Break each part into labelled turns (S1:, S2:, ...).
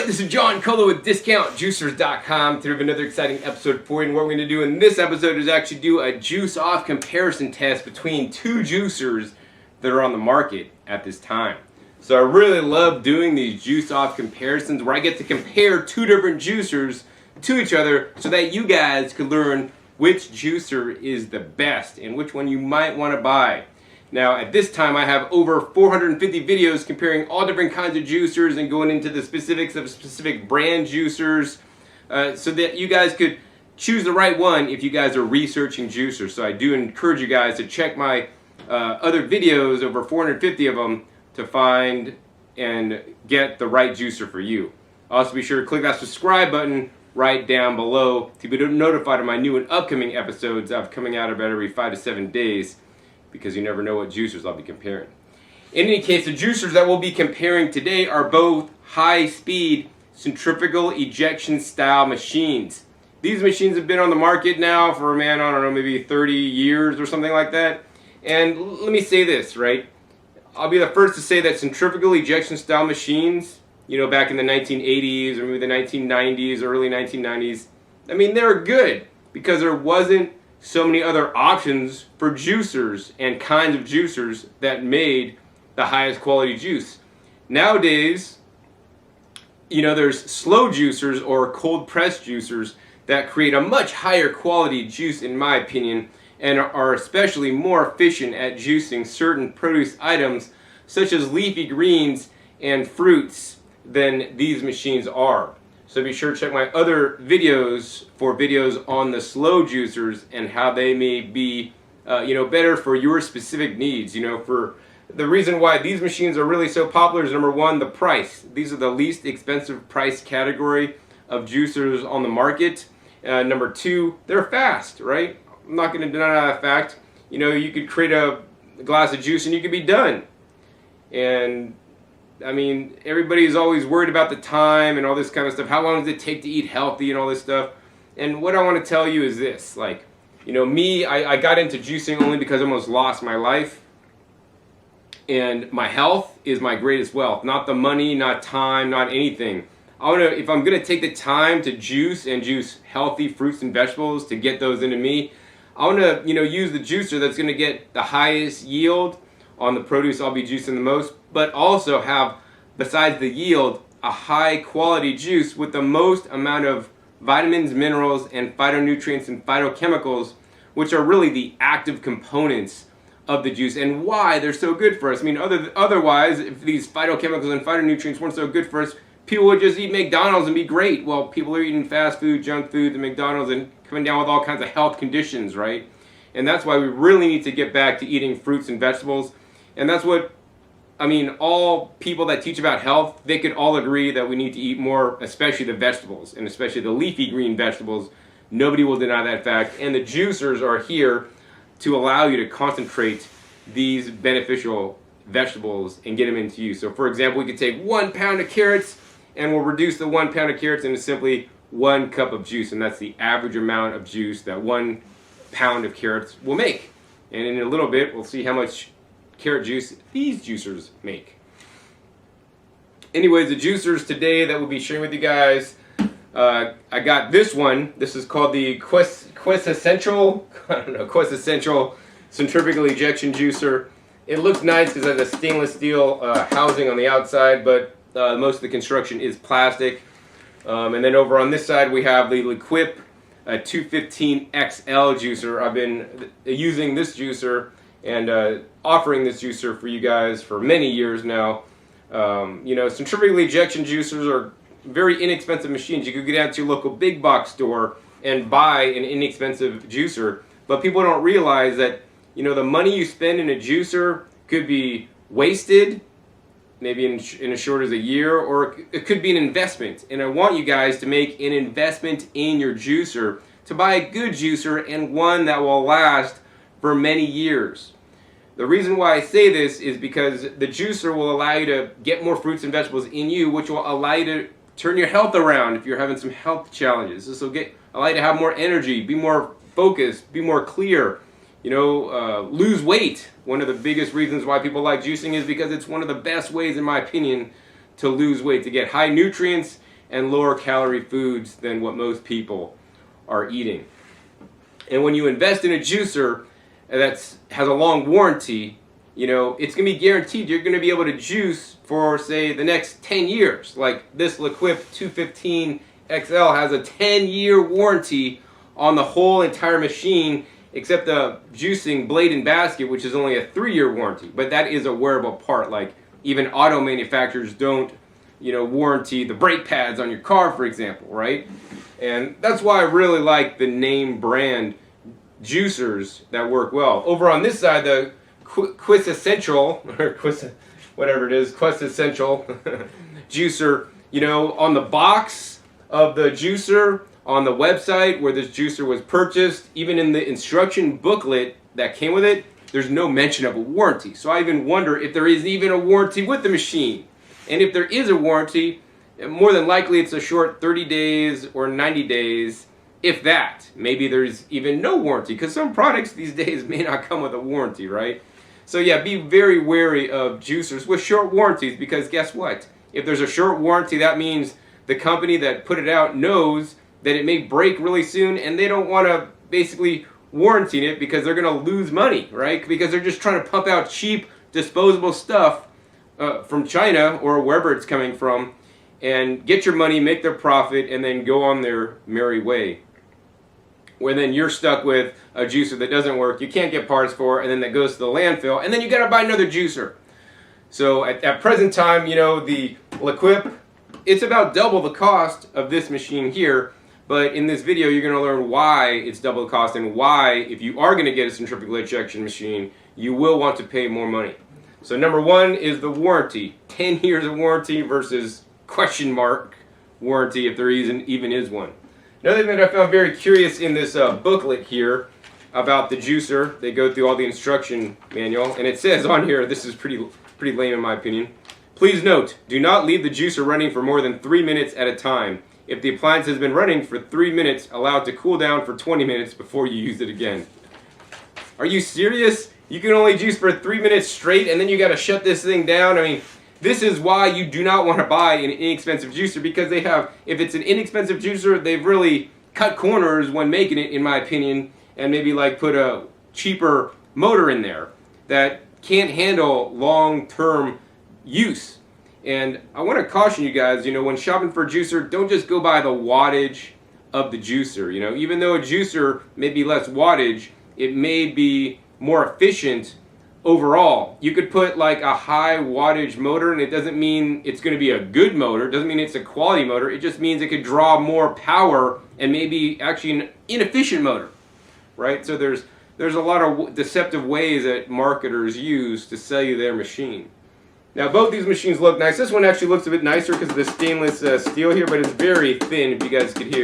S1: Alright, this is John Colo with DiscountJuicers.com. Today we have another exciting episode for you, and what we're going to do in this episode is actually do a juice-off comparison test between two juicers that are on the market at this time. So I really love doing these juice-off comparisons where I get to compare two different juicers to each other so that you guys could learn which juicer is the best and which one you might want to buy. Now, at this time, I have over 450 videos comparing all different kinds of juicers and going into the specifics of specific brand juicers so that you guys could choose the right one if you guys are researching juicers. So I do encourage you guys to check my other videos, over 450 of them, to find and get the right juicer for you. Also, be sure to click that subscribe button right down below to be notified of my new and upcoming episodes of coming out about every 5 to 7 days, because you never know what juicers I'll be comparing. In any case, the juicers that we'll be comparing today are both high-speed centrifugal ejection style machines. These machines have been on the market now for, I don't know, maybe 30 years or something like that. And let me say this, right? I'll be the first to say that centrifugal ejection style machines, back in the 1980s or maybe the 1990s, early 1990s, they were good because there wasn't so many other options for juicers and kinds of juicers that made the highest quality juice. Nowadays, there's slow juicers or cold press juicers that create a much higher quality juice, in my opinion, and are especially more efficient at juicing certain produce items such as leafy greens and fruits than these machines are. So be sure to check my other videos for videos on the slow juicers and how they may be, better for your specific needs. For the reason why these machines are really so popular is, number one, the price. These are the least expensive price category of juicers on the market. Number two, they're fast, right? I'm not going to deny that fact. You could create a glass of juice and you could be done. And everybody's always worried about the time and all this kind of stuff. How long does it take to eat healthy and all this stuff? And what I want to tell you is this. I got into juicing only because I almost lost my life. And my health is my greatest wealth. Not the money, not time, not anything. If I'm going to take the time to juice and juice healthy fruits and vegetables to get those into me, I want to, use the juicer that's going to get the highest yield on the produce I'll be juicing the most, but also have, besides the yield, a high quality juice with the most amount of vitamins, minerals, and phytonutrients and phytochemicals, which are really the active components of the juice and why they're so good for us. Otherwise, if these phytochemicals and phytonutrients weren't so good for us, people would just eat McDonald's and be great. Well, people are eating fast food, junk food, the McDonald's, and coming down with all kinds of health conditions, right? And that's why we really need to get back to eating fruits and vegetables. And that's what, all people that teach about health, they could all agree that we need to eat more, especially the vegetables, and especially the leafy green vegetables. Nobody will deny that fact. And the juicers are here to allow you to concentrate these beneficial vegetables and get them into you. So for example, we could take 1 pound of carrots and we'll reduce the 1 pound of carrots into simply 1 cup of juice. And that's the average amount of juice that 1 pound of carrots will make. And in a little bit, we'll see how much carrot juice these juicers make. Anyways, the juicers today that we'll be sharing with you guys, I got this one. This is called the Quintessential Centrifugal Ejection Juicer. It looks nice because it has a stainless steel housing on the outside, but most of the construction is plastic. And then over on this side we have the Liquip 215 XL juicer. I've been using this juicer and offering this juicer for you guys for many years now. Centrifugal ejection juicers are very inexpensive machines. You could go down to your local big box store and buy an inexpensive juicer, but people don't realize that the money you spend in a juicer could be wasted, maybe in as short as a year, or it could be an investment. And I want you guys to make an investment in your juicer, to buy a good juicer and one that will last for many years. The reason why I say this is because the juicer will allow you to get more fruits and vegetables in you, which will allow you to turn your health around if you're having some health challenges. This will allow you to have more energy, be more focused, be more clear, lose weight. One of the biggest reasons why people like juicing is because it's one of the best ways, in my opinion, to lose weight, to get high nutrients and lower calorie foods than what most people are eating. And when you invest in a juicer that has a long warranty, you know, it's going to be guaranteed you're going to be able to juice for, say, the next 10 years. Like this Liquip 215 XL has a 10-year warranty on the whole entire machine, except the juicing blade and basket, which is only a 3-year warranty. But that is a wearable part. Like even auto manufacturers don't, you know, warranty the brake pads on your car, for example, right? And that's why I really like the name brand juicers that work well. Over on this side, the Quest Essential, or Quest, whatever it is, Quest Essential juicer, you know, on the box of the juicer, on the website where this juicer was purchased, even in the instruction booklet that came with it, there's no mention of a warranty. So I even wonder if there is even a warranty with the machine. And if there is a warranty, more than likely it's a short 30 days or 90 days, if that. Maybe there's even no warranty, because some products these days may not come with a warranty, right? So yeah, be very wary of juicers with short warranties, because guess what? If there's a short warranty, that means the company that put it out knows that it may break really soon, and they don't want to basically warranty it because they're going to lose money, right? Because they're just trying to pump out cheap, disposable stuff from China or wherever it's coming from, and get your money, make their profit, and then go on their merry way. Where then you're stuck with a juicer that doesn't work, you can't get parts for, and then that goes to the landfill, and then you got to buy another juicer. So at present time, you know, the Liquip, it's about double the cost of this machine here. But in this video, you're going to learn why it's double the cost, and why, if you are going to get a centrifugal ejection machine, you will want to pay more money. So number one is the warranty. 10 years of warranty versus question mark warranty, if there even is one. Another thing that I found very curious in this booklet here about the juicer, they go through all the instruction manual, and it says on here, this is pretty lame in my opinion, please note, do not leave the juicer running for more than 3 minutes at a time. If the appliance has been running for 3 minutes, allow it to cool down for 20 minutes before you use it again. Are you serious? You can only juice for 3 minutes straight, and then you got to shut this thing down? I mean, this is why you do not want to buy an inexpensive juicer, because they have, if it's an inexpensive juicer, they've really cut corners when making it, in my opinion, and maybe like put a cheaper motor in there that can't handle long-term use. And I want to caution you guys, you know, when shopping for a juicer, don't just go by the wattage of the juicer. You know, even though a juicer may be less wattage, it may be more efficient overall. You could put like a high wattage motor, and it doesn't mean it's going to be a good motor. It doesn't mean it's a quality motor. It just means it could draw more power and maybe actually an inefficient motor, right? So there's a lot of deceptive ways that marketers use to sell you their machine. Now both these machines look nice. This one actually looks a bit nicer because of the stainless steel here, but it's very thin, if you guys could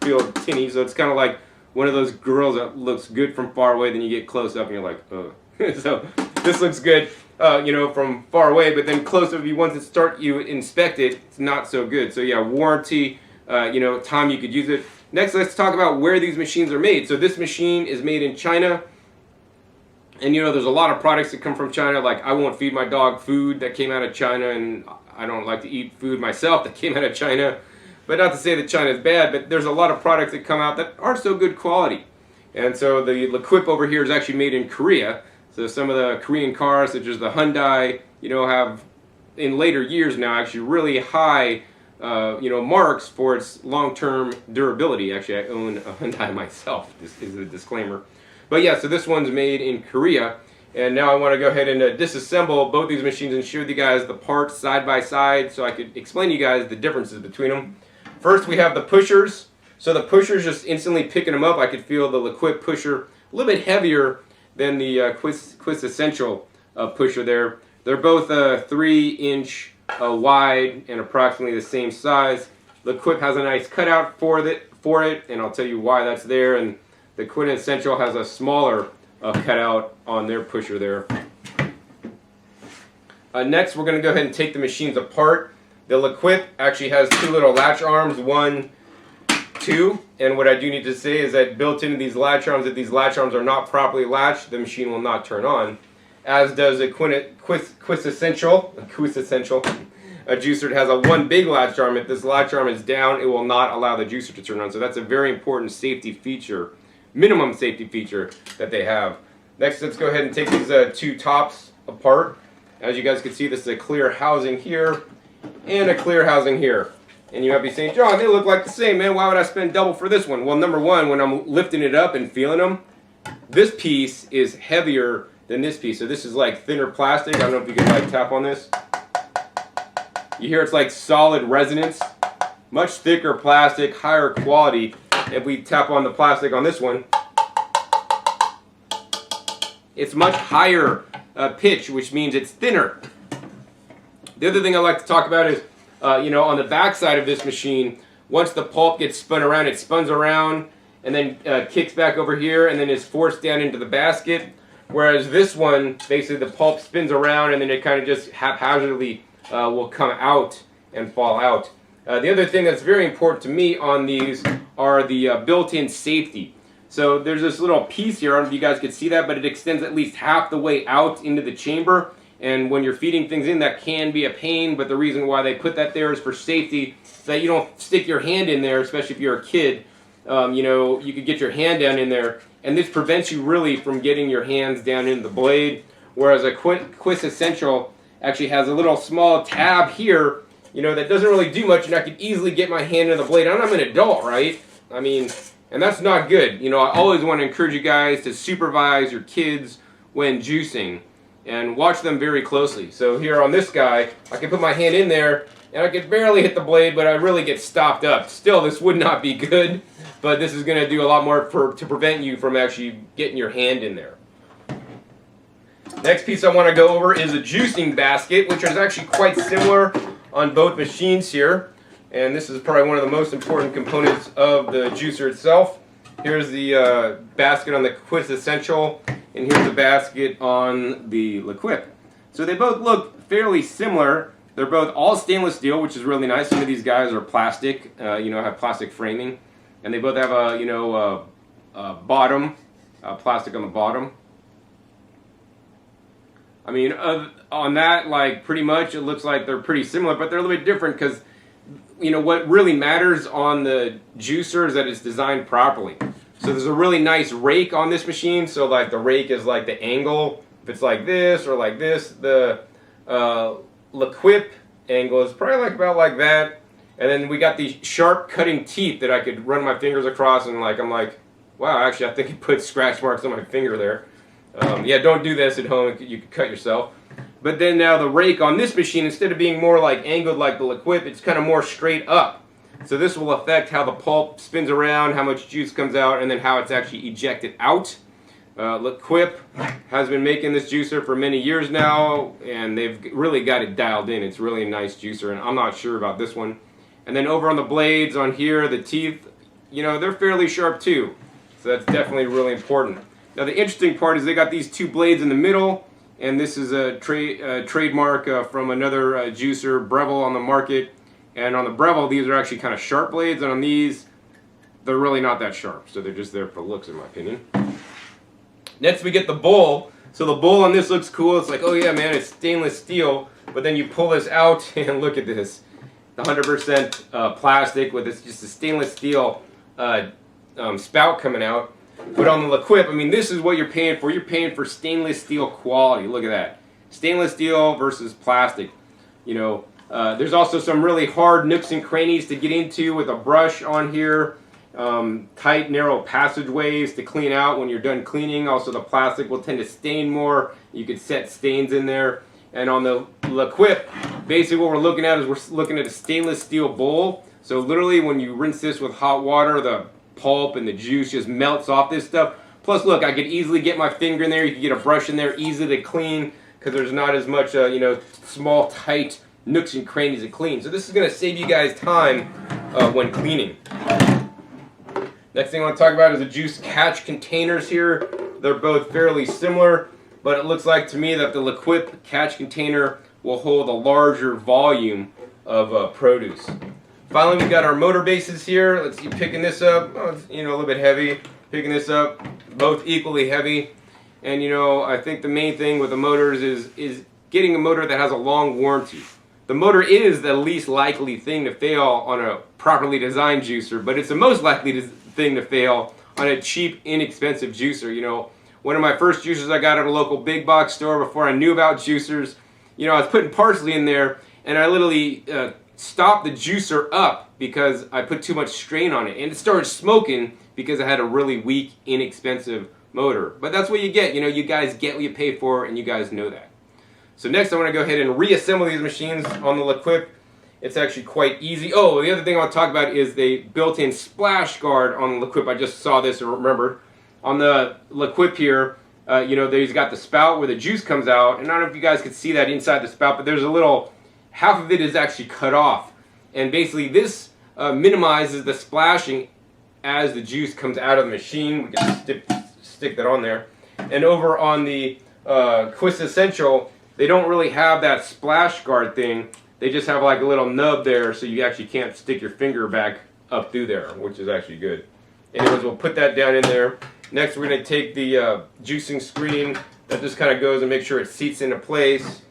S1: feel tinny. So it's kind of like one of those grills that looks good from far away, then you get close up and you're like, ugh. So this looks good, you know, from far away, but then close up, once you inspect it, it's not so good. So yeah, warranty, you know, time you could use it. Next, let's talk about where these machines are made. So this machine is made in China. And you know, there's a lot of products that come from China, like I won't feed my dog food that came out of China, and I don't like to eat food myself that came out of China. But not to say that China is bad, but there's a lot of products that come out that aren't so good quality. And so the Liquip over here is actually made in Korea. So some of the Korean cars, such as the Hyundai, you know, have in later years now actually really high, you know, marks for its long-term durability. Actually, I own a Hyundai myself. This is a disclaimer. But yeah, so this one's made in Korea, and now I want to go ahead and disassemble both these machines and show you guys the parts side by side so I could explain to you guys the differences between them. First, we have the pushers. So the pushers, just instantly picking them up, I could feel the Liquip pusher a little bit heavier than the Quest Essential pusher there. They're both 3-inch wide and approximately the same size. Liquip has a nice cutout for it, and I'll tell you why that's there. And the Quest Essential has a smaller cutout on their pusher there. Next, we're going to go ahead and take the machines apart. The Liquip actually has two little latch arms, 1, 2. And what I do need to say is that built into these latch arms, if these latch arms are not properly latched, the machine will not turn on. As does a Quest Essential. a juicer that has a one big latch arm. If this latch arm is down, it will not allow the juicer to turn on. So that's a very important safety feature, minimum safety feature that they have. Next, let's go ahead and take these two tops apart. As you guys can see, this is a clear housing here and a clear housing here. And you might be saying, John, they look like the same, man. Why would I spend double for this one? Well, number one, when I'm lifting it up and feeling them, this piece is heavier than this piece. So this is like thinner plastic. I don't know if you can like tap on this. You hear it's like solid resonance. Much thicker plastic, higher quality. If we tap on the plastic on this one, it's much higher pitch, which means it's thinner. The other thing I like to talk about is, on the back side of this machine, once the pulp gets spun around, it spuns around and then kicks back over here and then is forced down into the basket. Whereas this one, basically the pulp spins around and then it kind of just haphazardly will come out and fall out. The other thing that's very important to me on these are the built-in safety. So there's this little piece here, I don't know if you guys can see that, but it extends at least half the way out into the chamber. And when you're feeding things in, that can be a pain, but the reason why they put that there is for safety, so that you don't stick your hand in there, especially if you're a kid. You could get your hand down in there, and this prevents you really from getting your hands down in the blade. Whereas a Quiz Essential actually has a little small tab here, that doesn't really do much, and I could easily get my hand in the blade. And I'm an adult, right? I mean, and that's not good. I always want to encourage you guys to supervise your kids when juicing and watch them very closely. So here on this guy, I can put my hand in there and I can barely hit the blade, but I really get stopped up. Still, this would not be good, but this is going to do a lot more to prevent you from actually getting your hand in there. Next piece I want to go over is a juicing basket, which is actually quite similar on both machines here. And this is probably one of the most important components of the juicer itself. Here's the basket on the Quiz Essential, and here's the basket on the L'Equip. So they both look fairly similar. They're both all stainless steel, which is really nice. Some of these guys are plastic, have plastic framing, and they both have a bottom, plastic on the bottom. I mean, on that, like pretty much, it looks like they're pretty similar, but they're a little bit different because, what really matters on the juicer is that it's designed properly. So there's a really nice rake on this machine. So like the rake is like the angle. If it's like this or like this, the L'Equip angle is probably like about like that. And then we got these sharp cutting teeth that I could run my fingers across and I'm like, wow, actually I think you put scratch marks on my finger there. Yeah, don't do this at home. You could cut yourself. But then now the rake on this machine, instead of being more like angled like the L'Equip, it's kind of more straight up. So this will affect how the pulp spins around, how much juice comes out, and then how it's actually ejected out. L'Equip has been making this juicer for many years now, and they've really got it dialed in. It's really a nice juicer, and I'm not sure about this one. And then over on the blades on here, the teeth, they're fairly sharp too. So that's definitely really important. Now the interesting part is they got these two blades in the middle, and this is a trademark from another juicer, Breville, on the market. And on the Breville, these are actually kind of sharp blades, and on these, they're really not that sharp. So they're just there for looks, in my opinion. Next, we get the bowl. So the bowl on this looks cool. It's like, oh yeah, man, it's stainless steel. But then you pull this out, and look at this. The 100% plastic with just a stainless steel spout coming out. But on the L'Equip, I mean, this is what you're paying for. You're paying for stainless steel quality. Look at that. Stainless steel versus plastic. There's also some really hard nooks and crannies to get into with a brush on here. Tight, narrow passageways to clean out when you're done cleaning. Also, the plastic will tend to stain more. You could set stains in there. And on the L'Equip, basically what we're looking at is we're looking at a stainless steel bowl. So literally when you rinse this with hot water, the pulp and the juice just melts off this stuff. Plus, look, I could easily get my finger in there. You can get a brush in there, easy to clean, because there's not as much, small, tight nooks and crannies to clean. So this is going to save you guys time when cleaning. Next thing I want to talk about is the juice catch containers here. They're both fairly similar, but it looks like to me that the L'Equip catch container will hold a larger volume of produce. Finally, we got our motor bases here. Let's see, picking this up, it's, a little bit heavy. Picking this up, both equally heavy. And I think the main thing with the motors is getting a motor that has a long warranty. The the motor is the least likely thing to fail on a properly designed juicer, but it's the most likely thing to fail on a cheap, inexpensive juicer. You know, one of my first juicers I got at a local big box store before I knew about juicers, you know, I was putting parsley in there, and I literally stopped the juicer up because I put too much strain on it, and it started smoking because I had a really weak, inexpensive motor. But that's what you get. You know, you guys get what you pay for, and you guys know that. So next I want to go ahead and reassemble these machines on the L'Equip. It's actually quite easy. Oh, the other thing I want to talk about is the built-in splash guard on the L'Equip. I just saw this and remembered. On the L'Equip here, you know, he's got the spout where the juice comes out. And I don't know if you guys could see that inside the spout, but there's a little, half of it is actually cut off. And basically this minimizes the splashing as the juice comes out of the machine. We can stick that on there. And over on the Quist Essential, they don't really have that splash guard thing. They just have like a little nub there, so you actually can't stick your finger back up through there, which is actually good. Anyways, we'll put that down in there. Next, we're going to take the juicing screen that just kind of goes and make sure it seats into place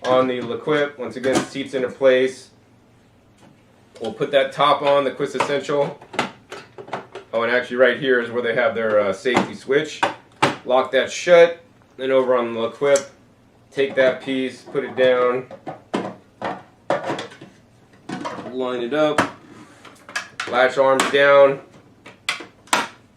S1: on the L'Equip. Once again, it seats into place. We'll put that top on, the Quist Essential. Oh, and actually right here is where they have their safety switch. Lock that shut. Then over on the L'Equip, take that piece, put it down, line it up, latch arms down,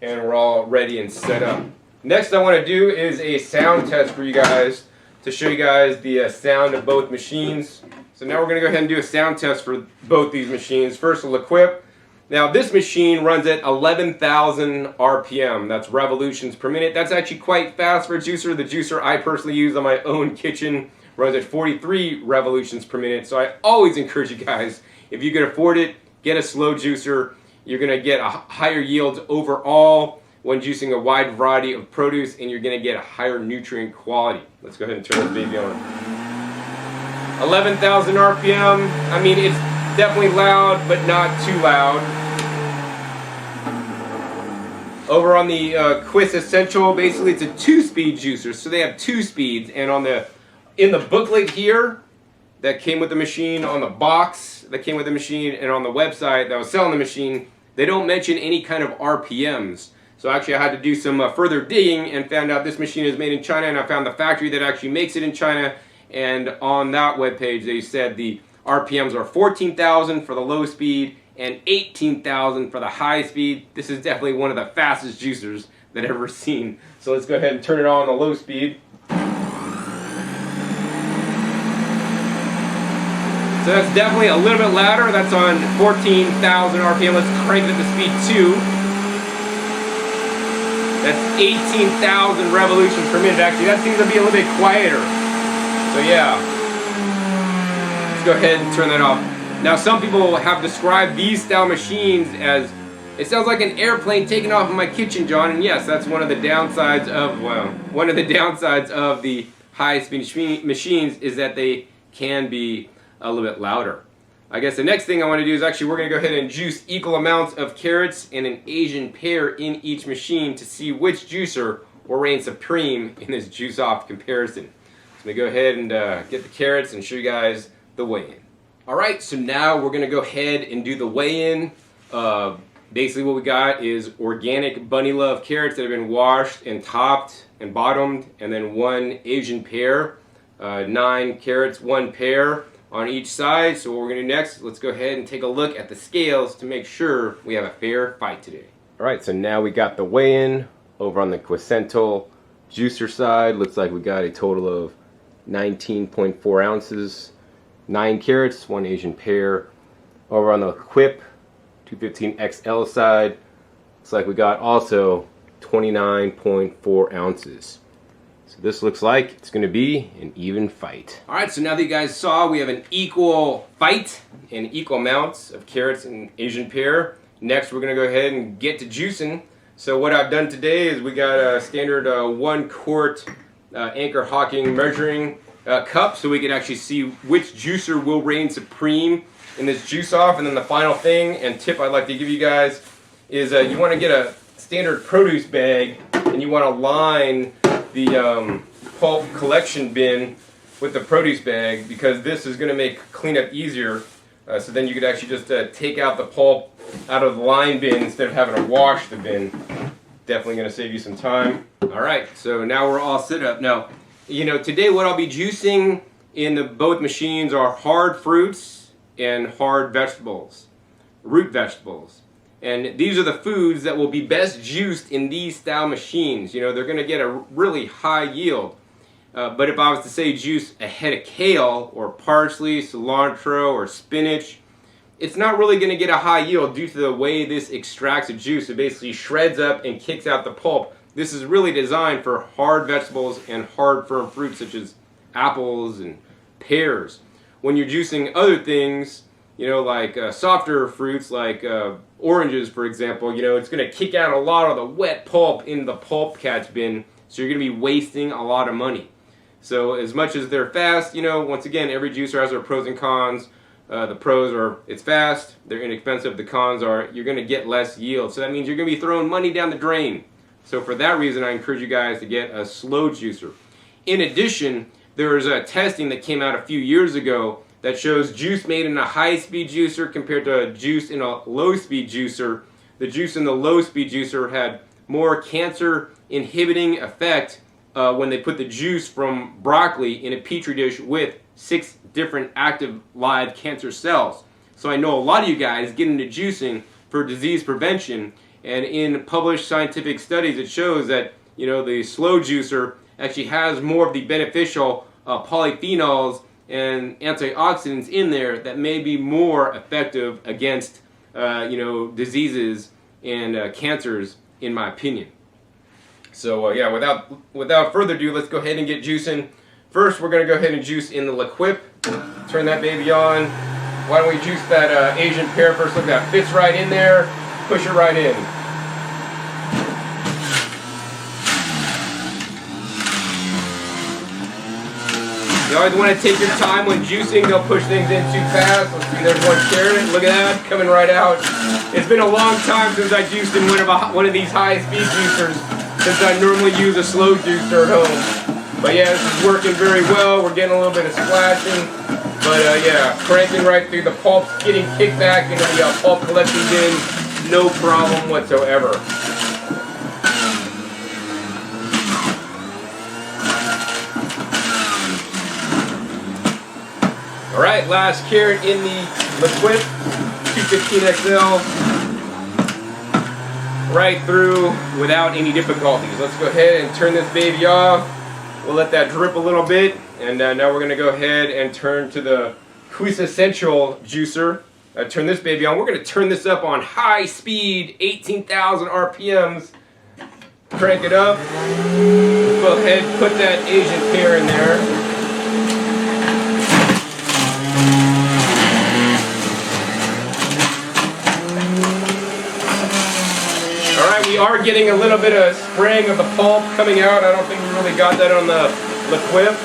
S1: and we're all ready and set up. Next I want to do is a sound test for you guys to show you guys the sound of both machines. So now we're going to go ahead and do a sound test for both these machines. First, the L'Equip. Now this machine runs at 11,000 RPM, that's revolutions per minute. That's actually quite fast for a juicer. The juicer I personally use on my own kitchen runs at 43 revolutions per minute. So I always encourage you guys, if you can afford it, get a slow juicer. You're going to get a higher yields overall when juicing a wide variety of produce, and you're going to get a higher nutrient quality. Let's go ahead and turn this baby on. 11,000 RPM, I mean it's definitely loud, but not too loud. Over on the Quist Essential, basically it's a 2-speed juicer, so they have 2 speeds. And on in the booklet here that came with the machine, on the box that came with the machine, and on the website that was selling the machine, they don't mention any kind of RPMs. So actually I had to do some further digging and found out this machine is made in China, and I found the factory that actually makes it in China. And on that webpage they said the RPMs are 14,000 for the low speed and 18,000 for the high speed. This is definitely one of the fastest juicers that I've ever seen. So let's go ahead and turn it on the low speed. So that's definitely a little bit louder. That's on 14,000 RPM. Let's crank it up to speed 2. That's 18,000 revolutions per minute. Actually, that seems to be a little bit quieter. So yeah, let's go ahead and turn that off. Now some people have described these style machines as, it sounds like an airplane taking off in my kitchen, John. And yes, that's one of the downsides of, well, one of the downsides of the high-speed machines is that they can be a little bit louder. I guess the next thing I want to do is actually we're going to go ahead and juice equal amounts of carrots and an Asian pear in each machine to see which juicer will reign supreme in this juice off comparison. So I'm going to go ahead and get the carrots and show you guys the weigh-in. Alright, so now we're going to go ahead and do the weigh-in. Basically what we got is organic Bunny Love carrots that have been washed and topped and bottomed, and then 1 Asian pear, 9 carrots, 1 pear on each side. So what we're going to do next, let's go ahead and take a look at the scales to make sure we have a fair fight today. Alright, so now we got the weigh-in over on the Quisental juicer side. Looks like we got a total of 19.4 ounces, 9 carrots, 1 Asian pear. Over on the L'Equip 215 XL side, looks like we got also 29.4 ounces. So this looks like it's going to be an even fight. Alright, so now that you guys saw, we have an equal fight and equal amounts of carrots and Asian pear. Next we're going to go ahead and get to juicing. So what I've done today is we got a standard 1 quart Anchor Hawking measuring cup, so we can actually see which juicer will reign supreme in this juice off. And then the final thing and tip I'd like to give you guys is you want to get a standard produce bag and you want to line the pulp collection bin with the produce bag, because this is going to make cleanup easier. So then you could actually just take out the pulp out of the line bin instead of having to wash the bin. Definitely going to save you some time. All right, so now we're all set up. Now, today what I'll be juicing in both machines are hard fruits and hard vegetables, root vegetables. And these are the foods that will be best juiced in these style machines. They're going to get a really high yield. But if I was to say juice a head of kale or parsley, cilantro, or spinach, it's not really going to get a high yield due to the way this extracts the juice. It basically shreds up and kicks out the pulp. This is really designed for hard vegetables and hard firm fruits such as apples and pears. When you're juicing other things, like softer fruits like oranges, for example, it's going to kick out a lot of the wet pulp in the pulp catch bin, so you're going to be wasting a lot of money. So as much as they're fast, once again, every juicer has their pros and cons. The pros are it's fast, they're inexpensive. The cons are you're going to get less yield. So that means you're going to be throwing money down the drain. So for that reason, I encourage you guys to get a slow juicer. In addition, there was a testing that came out a few years ago that shows juice made in a high-speed juicer compared to a juice in a low-speed juicer. The juice in the low-speed juicer had more cancer-inhibiting effect when they put the juice from broccoli in a petri dish with 6 different active live cancer cells. So I know a lot of you guys get into juicing for disease prevention, and in published scientific studies it shows that the slow juicer actually has more of the beneficial polyphenols and antioxidants in there that may be more effective against diseases and cancers, in my opinion. So yeah, without further ado, let's go ahead and get juicing. First, we're going to go ahead and juice in the liquid. Turn that baby on. Why don't we juice that Asian pear first? Look, that fits right in there. Push it right in. You always want to take your time when juicing. Don't push things in too fast. Let's see, there's one carrot. Look at that, coming right out. It's been a long time since I juiced in one of these high-speed juicers, since I normally use a slow juicer at home. But yeah, this is working very well. We're getting a little bit of splashing. But yeah, cranking right through the pulp, getting kicked back into the pulp collecting bin. No problem whatsoever. Alright, last carrot in the liquid, 215 XL, right through without any difficulties. Let's go ahead and turn this baby off. We'll let that drip a little bit, and now we're going to go ahead and turn to the quintessential juicer. Turn this baby on. We're going to turn this up on high speed, 18,000 RPMs. Crank it up. Let's go ahead and put that Asian pear in there. We are getting a little bit of spraying of the pulp coming out. I don't think we really got that on the liquid.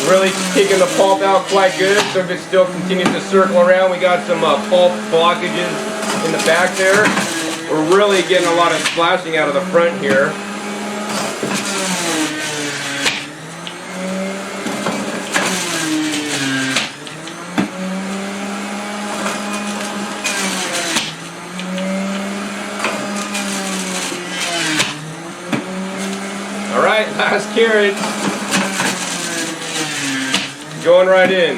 S1: Really kicking the pulp out quite good. So if it still continues to circle around, we got some pulp blockages in the back there. We're really getting a lot of splashing out of the front here. Alright, last carrot. Going right in.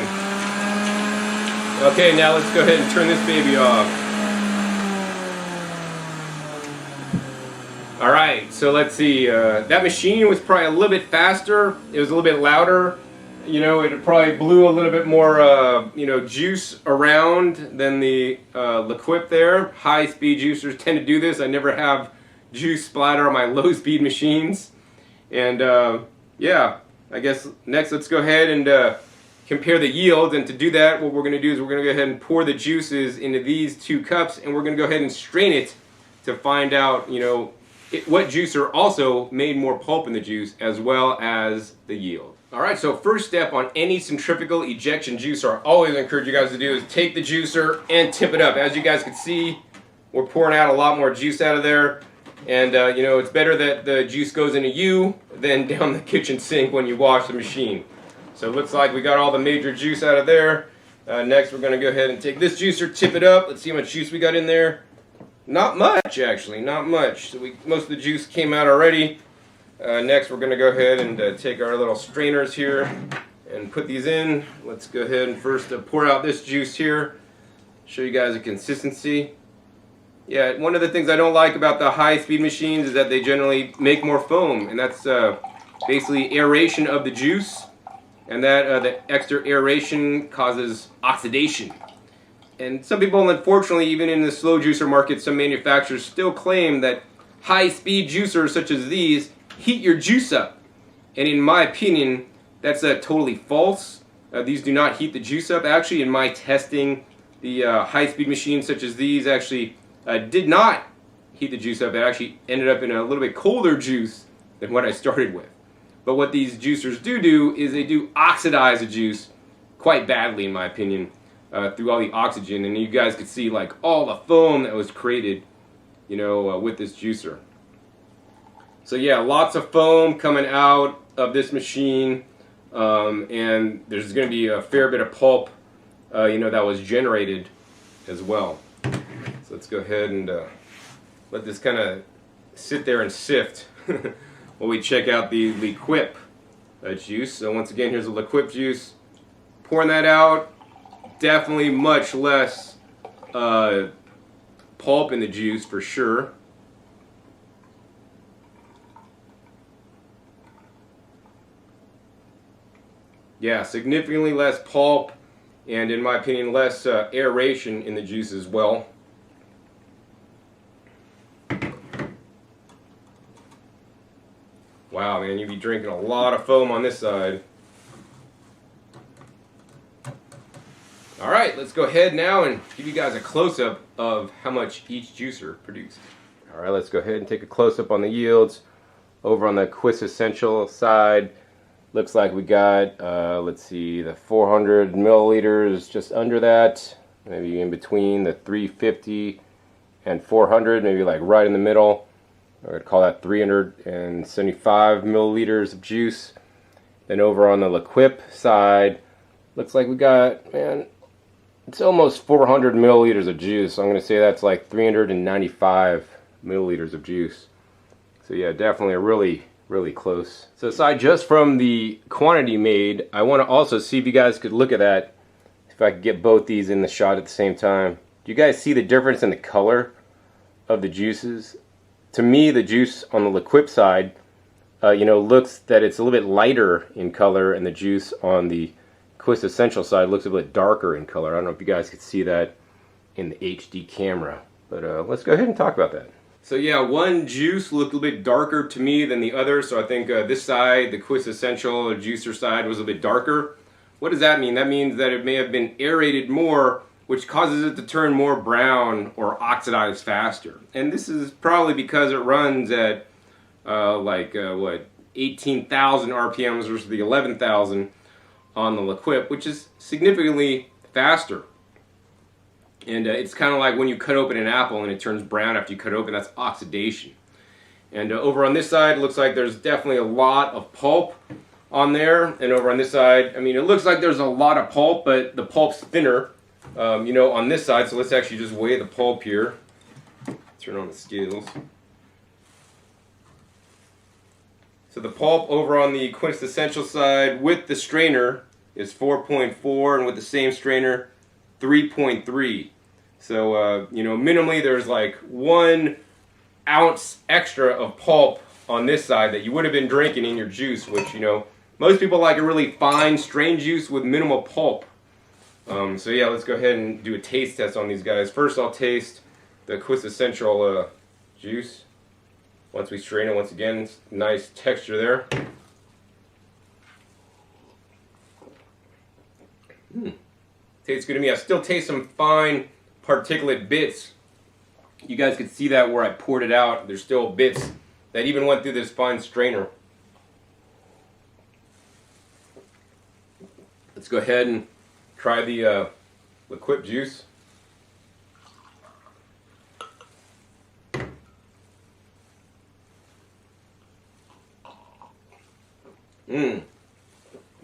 S1: Okay, now let's go ahead and turn this baby off. Alright, so let's see. That machine was probably a little bit faster. It was a little bit louder. It probably blew a little bit more, juice around than the liquid there. High-speed juicers tend to do this. I never have juice splatter on my low-speed machines. And yeah, I guess next let's go ahead and compare the yields. And to do that, what we're going to do is we're going to go ahead and pour the juices into these 2 cups, and we're going to go ahead and strain it to find out, what juicer also made more pulp in the juice as well as the yield. Alright, so first step on any centrifugal ejection juicer, I always encourage you guys to do is take the juicer and tip it up. As you guys can see, we're pouring out a lot more juice out of there. And you know, it's better that the juice goes into you than down the kitchen sink when you wash the machine. So it looks like we got all the major juice out of there. Next we're going to go ahead and take this juicer, tip it up. Let's see how much juice we got in there. Not much, actually, not much. So most of the juice came out already. Next we're going to go ahead and take our little strainers here and put these in. Let's go ahead and first pour out this juice here. Show you guys the consistency. Yeah, one of the things I don't like about the high-speed machines is that they generally make more foam, and that's basically aeration of the juice, and that the extra aeration causes oxidation. And some people, unfortunately, even in the slow juicer market, some manufacturers still claim that high-speed juicers such as these heat your juice up. And in my opinion, that's totally false. These do not heat the juice up. Actually, in my testing, the high-speed machines such as these actually did not heat the juice up. It actually ended up in a little bit colder juice than what I started with. But what these juicers do is they do oxidize the juice quite badly, in my opinion, through all the oxygen. And you guys could see like all the foam that was created, you know, with this juicer. So yeah, lots of foam coming out of this machine, and there's going to be a fair bit of pulp, you know, that was generated as well. So let's go ahead and let this kind of sit there and sift while we check out the liquip juice. So once again, here's the liquip juice. Pouring that out, definitely much less pulp in the juice for sure. Yeah, significantly less pulp, and in my opinion, less aeration in the juice as well. Wow, man, you'd be drinking a lot of foam on this side. Alright, let's go ahead now and give you guys a close-up of how much each juicer produced. Alright, let's go ahead and take a close-up on the yields. Over on the Quiz Essential side, looks like we got, let's see, the 400 milliliters just under that. Maybe in between the 350 and 400, maybe like right in the middle. I would call that 375 milliliters of juice. Then over on the liquip side, looks like we got, man, it's almost 400 milliliters of juice. So I'm going to say that's like 395 milliliters of juice. So yeah, definitely a really close. So aside just from the quantity made, I want to also see if you guys could look at that, if I could get both these in the shot at the same time. Do you guys see the difference in the color of the juices? To me, the juice on the liquip side, you know, looks that it's a little bit lighter in color, and the juice on the Quiz Essential side looks a bit darker in color. I don't know if you guys could see that in the HD camera, but let's go ahead and talk about that. So yeah, one juice looked a little bit darker to me than the other, so I think this side, the Quiz Essential juicer side, was a bit darker. What does that mean? That means that it may have been aerated more, which causes it to turn more brown or oxidize faster. And this is probably because it runs at what, 18,000 RPMs versus the 11,000 on the liquip, which is significantly faster. And it's kind of like when you cut open an apple and it turns brown after you cut it open. That's oxidation. And over on this side, it looks like there's definitely a lot of pulp on there. And over on this side, I mean, it looks like there's a lot of pulp, but the pulp's thinner, you know, on this side. So let's actually just weigh the pulp here. Turn on the scales. So the pulp over on the Quiz Essential side with the strainer is 4.4, and with the same strainer, 3.3. So, you know, minimally there's like 1 ounce extra of pulp on this side that you would have been drinking in your juice, which, you know, most people like a really fine strain juice with minimal pulp. So yeah, let's go ahead and do a taste test on these guys. First I'll taste the Quiz Essential juice. Once we strain it, once again, nice texture there. Tastes good to me. I still taste some fine particulate bits. You guys could see that where I poured it out. There's still bits that even went through this fine strainer. Let's go ahead and try the liquip juice.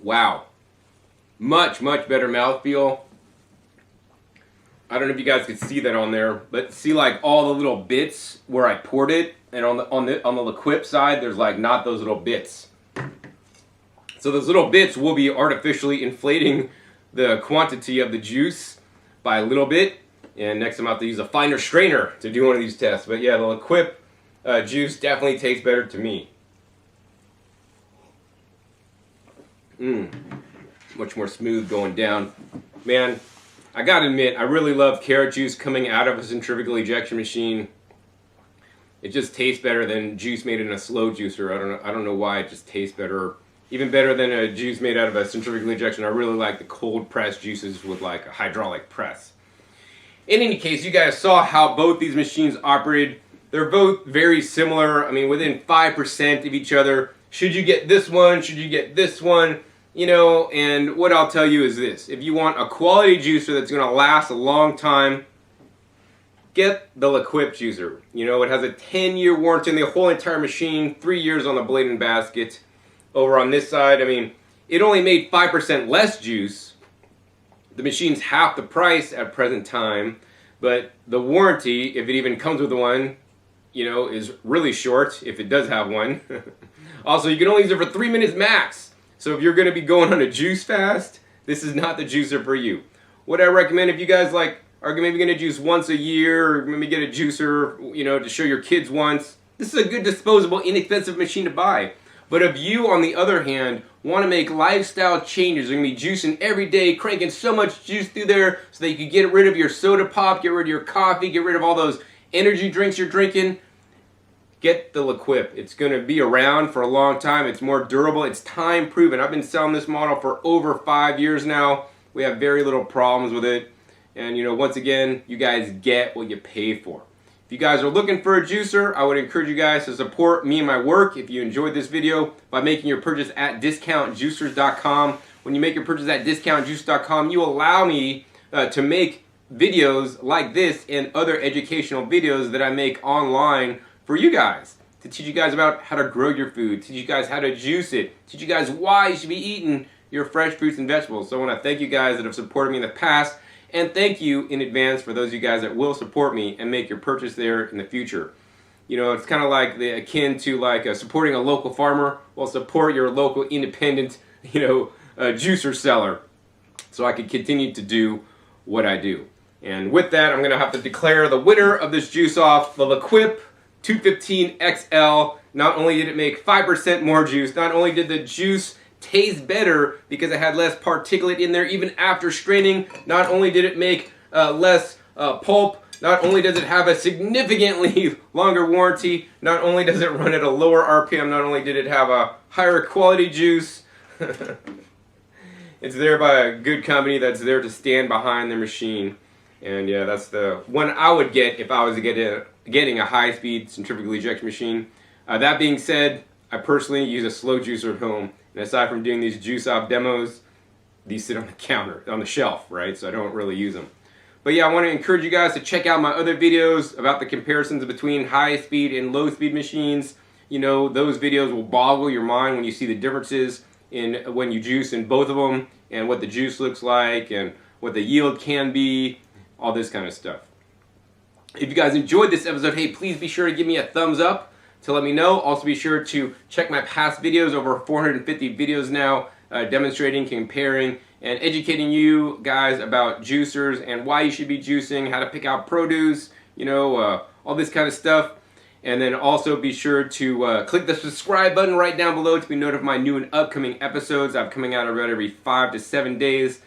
S1: Wow. Much better mouthfeel. I don't know if you guys could see that on there, but see like all the little bits where I poured it, and on the liquid side, there's like not those little bits. So those little bits will be artificially inflating the quantity of the juice by a little bit. And next I'm about to use a finer strainer to do one of these tests. But yeah, the liquid juice definitely tastes better to me. Much more smooth going down. Man, I gotta admit, I really love carrot juice coming out of a centrifugal ejection machine. It just tastes better than juice made in a slow juicer. I don't know why it just tastes better. Even better than a juice made out of a centrifugal ejection. I really like the cold press juices with like a hydraulic press. In any case, you guys saw how both these machines operated. They're both very similar. I mean, within 5% of each other. Should you get this one? Should you get this one? You know, and what I'll tell you is this. If you want a quality juicer that's going to last a long time, get the liquid juicer. You know, it has a 10-year warranty on the whole entire machine, 3 years on the blade and basket. Over on this side, I mean, it only made 5% less juice. The machine's half the price at present time, but the warranty, if it even comes with one, you know, is really short if it does have one. Also, you can only use it for 3 minutes max. So if you're going to be going on a juice fast, this is not the juicer for you. What I recommend, if you guys like are maybe going to juice once a year, or maybe get a juicer, you know, to show your kids once, this is a good disposable, inexpensive machine to buy. But if you, on the other hand, want to make lifestyle changes, you're going to be juicing every day, cranking so much juice through there so that you can get rid of your soda pop, get rid of your coffee, get rid of all those energy drinks you're drinking, get the liquid. It's going to be around for a long time. It's more durable. It's time proven. I've been selling this model for over 5 years now. We have very little problems with it. And, you know, once again, you guys get what you pay for. If you guys are looking for a juicer, I would encourage you guys to support me and my work if you enjoyed this video by making your purchase at discountjuicers.com. When you make your purchase at discountjuicers.com, you allow me to make videos like this and other educational videos that I make online for you guys, to teach you guys about how to grow your food, teach you guys how to juice it, teach you guys why you should be eating your fresh fruits and vegetables. So I want to thank you guys that have supported me in the past, and thank you in advance for those of you guys that will support me and make your purchase there in the future. You know, it's kind of like akin to like supporting a local farmer. Well, support your local independent, you know, juicer seller, so I can continue to do what I do. And with that, I'm going to have to declare the winner of this juice off, the liquid 215 XL. Not only did it make 5% more juice, not only did the juice taste better because it had less particulate in there even after straining, not only did it make less pulp, not only does it have a significantly longer warranty, not only does it run at a lower RPM, not only did it have a higher quality juice, it's there by a good company that's there to stand behind the machine. And yeah, that's the one I would get if I was getting a high-speed centrifugal ejection machine. That being said, I personally use a slow juicer at home. And aside from doing these juice-off demos, these sit on the counter, on the shelf, right? So I don't really use them. But yeah, I want to encourage you guys to check out my other videos about the comparisons between high-speed and low-speed machines. You know, those videos will boggle your mind when you see the differences in when you juice in both of them, and what the juice looks like, and what the yield can be, all this kind of stuff. If you guys enjoyed this episode, hey, please be sure to give me a thumbs up to let me know. Also be sure to check my past videos, over 450 videos now, demonstrating, comparing, and educating you guys about juicers and why you should be juicing, how to pick out produce, you know, all this kind of stuff. And then also be sure to click the subscribe button right down below to be notified of my new and upcoming episodes. I'm coming out about every 5 to 7 days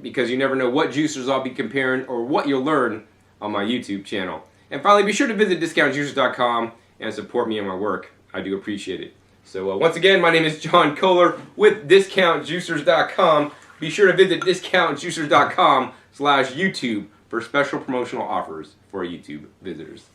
S1: because you never know what juicers I'll be comparing or what you'll learn on my YouTube channel. And finally, be sure to visit discountjuicers.com and support me and my work. I do appreciate it. So once again, my name is John Kohler with discountjuicers.com. Be sure to visit discountjuicers.com/YouTube for special promotional offers for YouTube visitors.